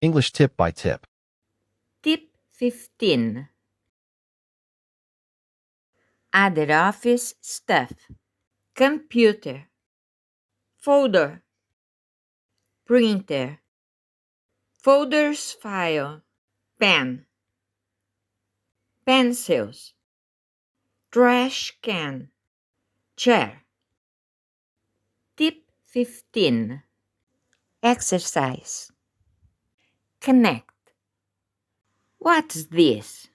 English tip by tip. Tip 15. Other office stuff. Computer. Folder. Printer. Folders file. Pen. Pencils. Trash can. Chair. Tip 15. Exercise. Connect. What's this?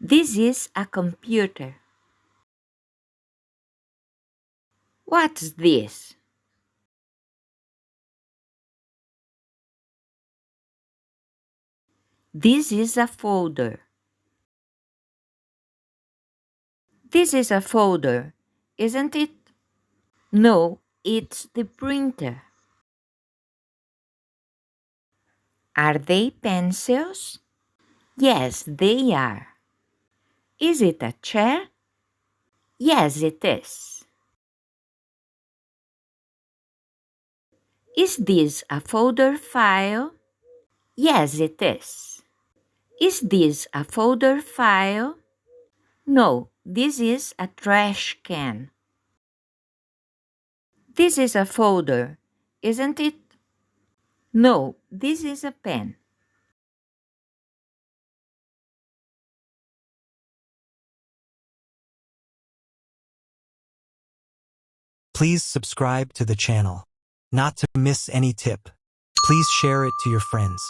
This is a computer. What's this? This is a folder. This is a folder, isn't it? No, it's the printer. Are they pencils? Yes, they are. Is it a chair? Yes, it is. Is this a folder file? Yes, it is. Is this a folder file? No, this is a trash can. This is a folder, isn't it? No, this is a pen. Please subscribe to the channel. Not to miss any tip. Please share it to your friends.